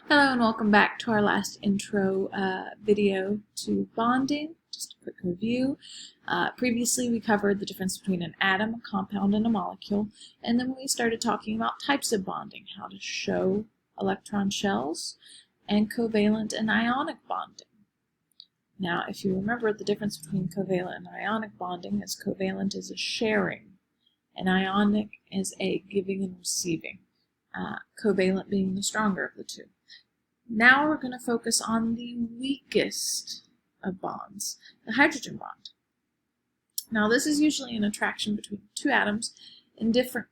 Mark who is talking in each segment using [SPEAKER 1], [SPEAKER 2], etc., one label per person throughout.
[SPEAKER 1] Hello and welcome back to our last intro video to bonding. Just a quick review. Previously we covered the difference between an atom, a compound, and a molecule, and then we started talking about types of bonding, how to show electron shells, and covalent and ionic bonding. Now if you remember, the difference between covalent and ionic bonding is covalent is a sharing, and ionic is a giving and receiving, covalent being the stronger of the two. Now we're going to focus on the weakest of bonds, the hydrogen bond. Now this is usually an attraction between two atoms in different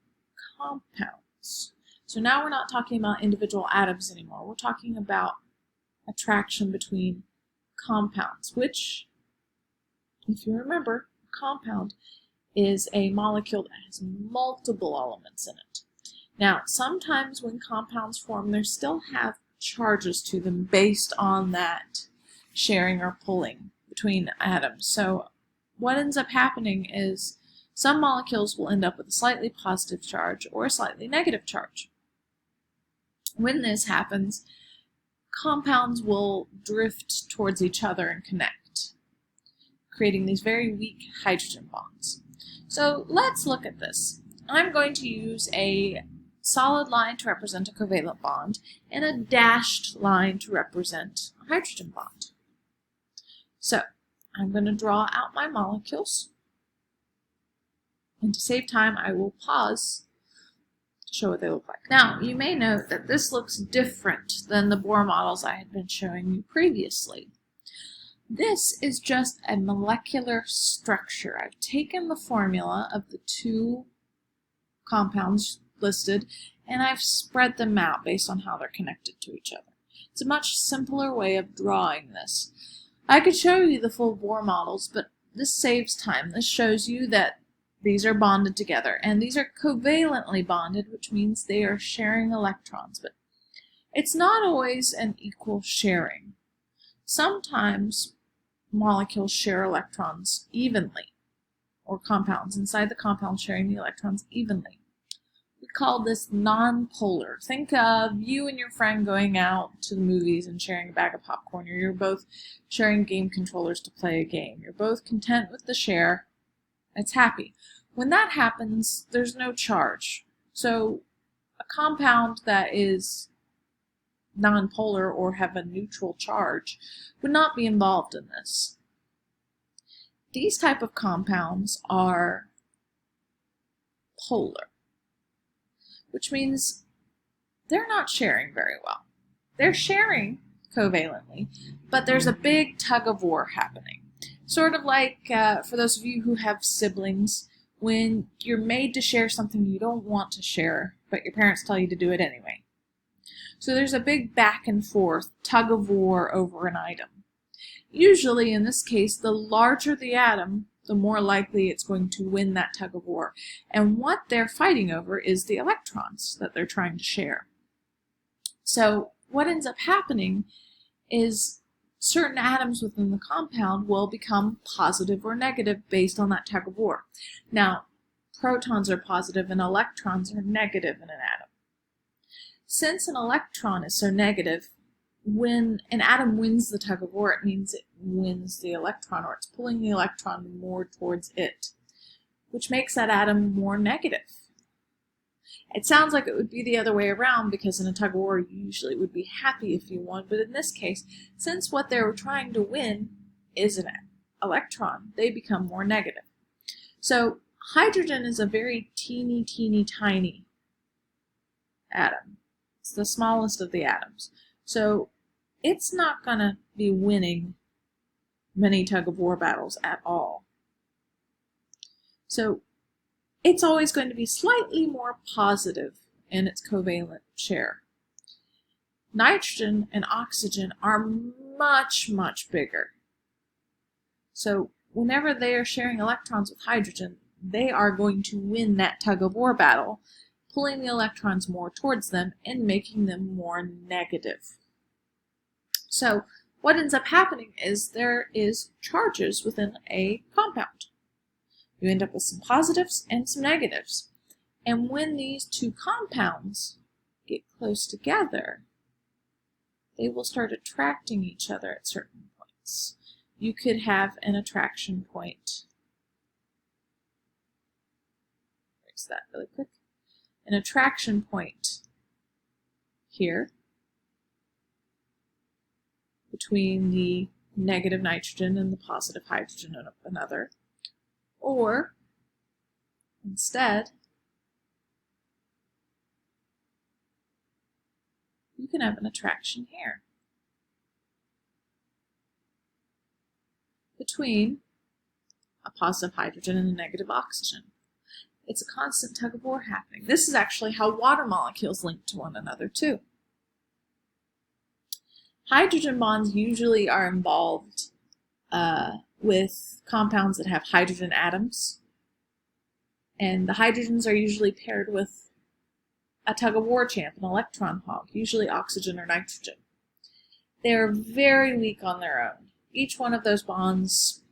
[SPEAKER 1] compounds. So now we're not talking about individual atoms anymore. We're talking about attraction between compounds, which, if you remember, a compound is a molecule that has multiple elements in it. Now sometimes when compounds form, they still have charges to them based on that sharing or pulling between atoms. So what ends up happening is some molecules will end up with a slightly positive charge or a slightly negative charge. When this happens, compounds will drift towards each other and connect, creating these very weak hydrogen bonds. So let's look at this. I'm going to use a solid line to represent a covalent bond, and a dashed line to represent a hydrogen bond. So I'm going to draw out my molecules, and to save time I will pause to show what they look like. Now you may note that this looks different than the Bohr models I had been showing you previously. This is just a molecular structure. I've taken the formula of the two compounds listed, and I've spread them out based on how they're connected to each other. It's a much simpler way of drawing this. I could show you the full Bohr models, but this saves time. This shows you that these are bonded together, and these are covalently bonded, which means they are sharing electrons, but it's not always an equal sharing. Sometimes molecules share electrons evenly, or compounds inside the compound sharing the electrons evenly. We call this non-polar. Think of you and your friend going out to the movies and sharing a bag of popcorn. You're both sharing game controllers to play a game. You're both content with the share. It's happy. When that happens, there's no charge. So a compound that is non-polar or have a neutral charge would not be involved in this. These type of compounds are polar, which means they're not sharing very well. They're sharing covalently, but there's a big tug of war happening. Sort of like, for those of you who have siblings, when you're made to share something you don't want to share, but your parents tell you to do it anyway. So there's a big back and forth tug of war over an item. Usually, in this case, the larger the atom, the more likely it's going to win that tug of war. And what they're fighting over is the electrons that they're trying to share. So what ends up happening is certain atoms within the compound will become positive or negative based on that tug of war. Now, protons are positive and electrons are negative in an atom. Since an electron is so negative, when an atom wins the tug of war, it means it wins the electron, or it's pulling the electron more towards it, which makes that atom more negative. It sounds like it would be the other way around, because in a tug of war you usually would be happy if you won, but in this case, since what they're trying to win is an electron, they become more negative. So hydrogen is a very teeny tiny atom. It's the smallest of the atoms. So it's not going to be winning many tug-of-war battles at all. So it's always going to be slightly more positive in its covalent share. Nitrogen and oxygen are much bigger. So whenever they are sharing electrons with hydrogen, they are going to win that tug-of-war battle, pulling the electrons more towards them and making them more negative. So what ends up happening is there is charges within a compound. You end up with some positives and some negatives. And when these two compounds get close together, they will start attracting each other at certain points. You could have an attraction point. Fix that really quick. An attraction point here between the negative nitrogen and the positive hydrogen of another. Or instead, you can have an attraction here between a positive hydrogen and a negative oxygen. It's a constant tug of war happening. This is actually how water molecules link to one another too. Hydrogen bonds usually are involved with compounds that have hydrogen atoms, and the hydrogens are usually paired with a tug-of-war champ, an electron hog, usually oxygen or nitrogen. They're very weak on their own. Each one of those bonds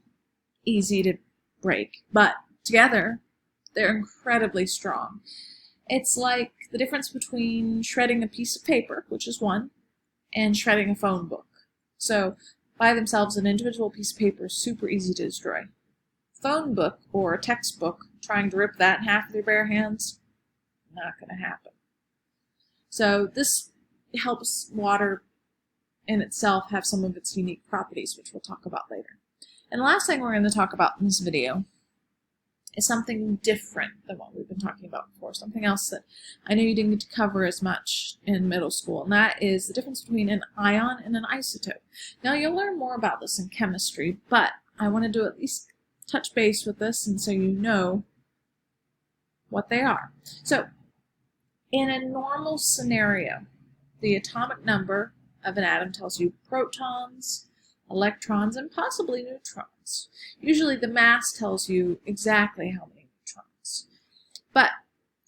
[SPEAKER 1] easy to break, but together they're incredibly strong. It's like the difference between shredding a piece of paper, which is one, and shredding a phone book. So by themselves, an individual piece of paper is super easy to destroy. Phone book or a textbook, trying to rip that in half with your bare hands, not going to happen. So this helps water in itself have some of its unique properties, which we'll talk about later. And the last thing we're going to talk about in this video is something different than what we've been talking about before, something else that I know you didn't get to cover as much in middle school, and that is the difference between an ion and an isotope. Now, you'll learn more about this in chemistry, but I wanted to at least touch base with this and so you know what they are. So, in a normal scenario, the atomic number of an atom tells you protons, electrons, and possibly neutrons. Usually the mass tells you exactly how many neutrons. But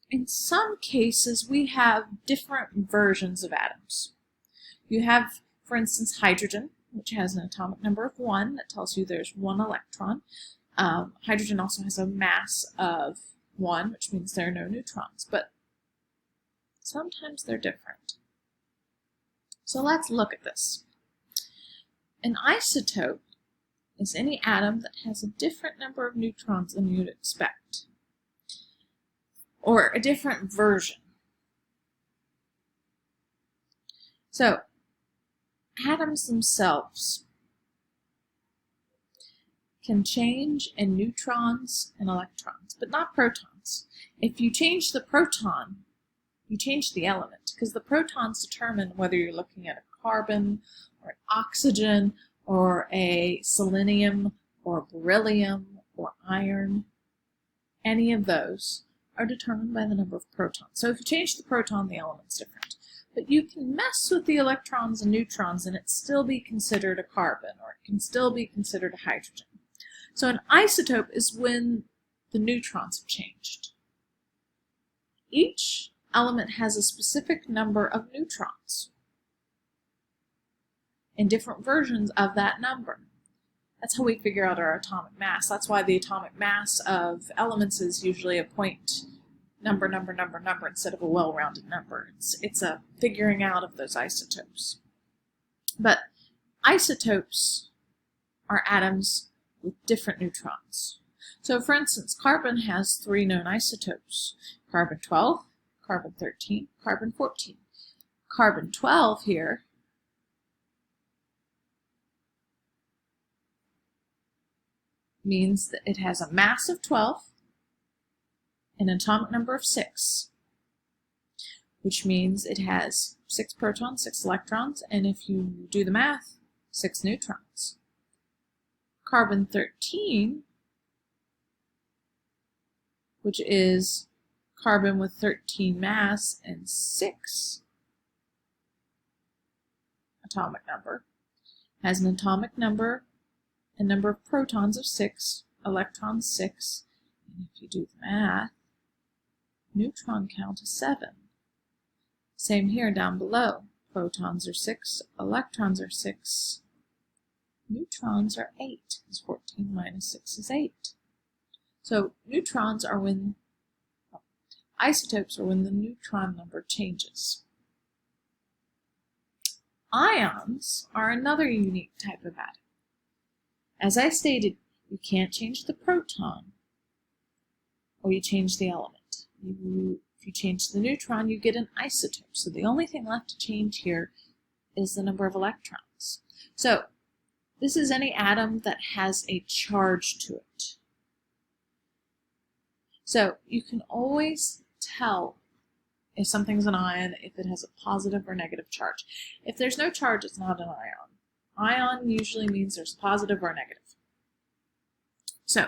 [SPEAKER 1] in some cases, we have different versions of atoms. You have, for instance, hydrogen, which has an atomic number of 1 that tells you there's 1 electron. Hydrogen also has a mass of 1, which means there are no neutrons, but sometimes they're different. So let's look at this. An isotope is any atom that has a different number of neutrons than you'd expect, or a different version. So, atoms themselves can change in neutrons and electrons, but not protons. If you change the proton, you change the element, because the protons determine whether you're looking at a carbon or an oxygen or a selenium or beryllium or iron. Any of those are determined by the number of protons. So if you change the proton, the element's different. But you can mess with the electrons and neutrons and it still be considered a carbon, or it can still be considered a hydrogen. So an isotope is when the neutrons have changed. Each element has a specific number of neutrons and different versions of that number. That's how we figure out our atomic mass. That's why the atomic mass of elements is usually a point number instead of a well-rounded number. It's a figuring out of those isotopes. But isotopes are atoms with different neutrons. So for instance, carbon has 3 known isotopes: carbon-12, carbon-13, carbon-14. Carbon-12 here means that it has a mass of 12 and an atomic number of 6, which means it has 6 protons, 6 electrons, and if you do the math, 6 neutrons. Carbon-13, which is carbon with 13 mass and 6 atomic number, has an atomic number and number of protons of 6, electrons 6, and if you do the math, neutron count is 7. Same here down below. Protons are 6, electrons are 6, neutrons are 8, because 14 minus 6 is 8. So neutrons are when, isotopes are when the neutron number changes. Ions are another unique type of atom. As I stated, you can't change the proton, or you change the element. If you change the neutron, you get an isotope. So the only thing left to change here is the number of electrons. So this is any atom that has a charge to it. So you can always tell if something's an ion if it has a positive or negative charge. If there's no charge, it's not an ion. Ion usually means there's positive or negative. So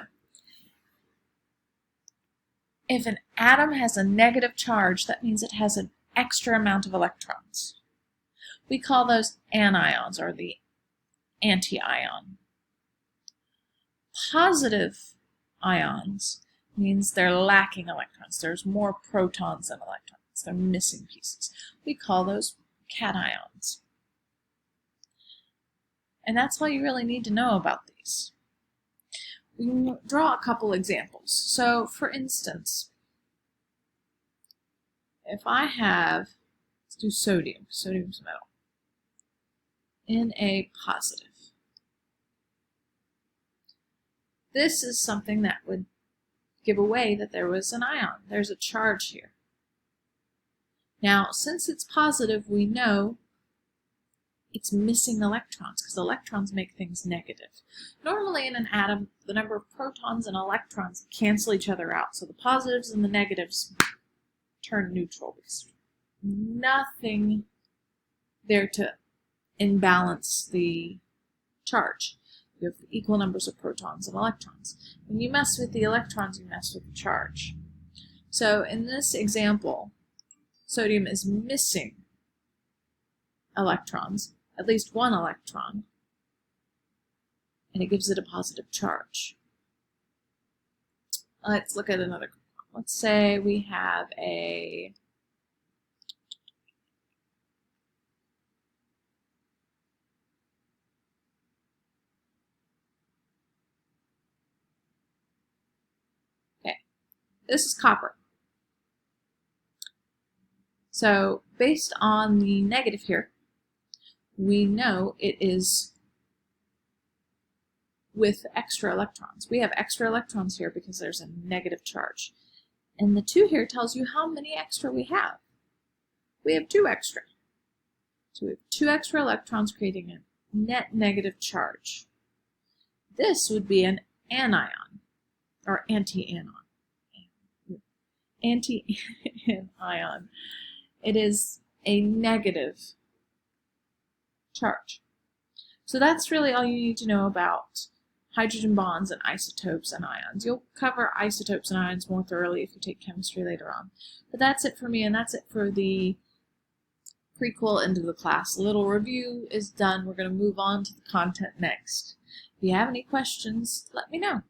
[SPEAKER 1] if an atom has a negative charge, that means it has an extra amount of electrons. We call those anions, or the anti-ion. Positive ions means they're lacking electrons. There's more protons than electrons. They're missing pieces. We call those cations. And that's all you really need to know about these. We can draw a couple examples. So, for instance, if I have, let's do sodium. Sodium's metal. Na positive. This is something that would give away that there was an ion. There's a charge here. Now, since it's positive, we know it's missing electrons, because electrons make things negative. Normally in an atom, the number of protons and electrons cancel each other out, so the positives and the negatives turn neutral. There's nothing there to imbalance the charge. You have equal numbers of protons and electrons. When you mess with the electrons, you mess with the charge. So in this example, sodium is missing electrons, at least one electron, and it gives it a positive charge. Let's look at another. Let's say we have a this is copper. So based on the negative here, we know it is with extra electrons. We have extra electrons here because there's a negative charge. And the 2 here tells you how many extra we have. We have 2 extra. So we have 2 extra electrons creating a net negative charge. This would be an anion, or anti-anion. Anti-anion. It is a negative charge. So that's really all you need to know about hydrogen bonds and isotopes and ions. You'll cover isotopes and ions more thoroughly if you take chemistry later on. But that's it for me, and that's it for the prequel into the class. A little review is done. We're going to move on to the content next. If you have any questions, let me know.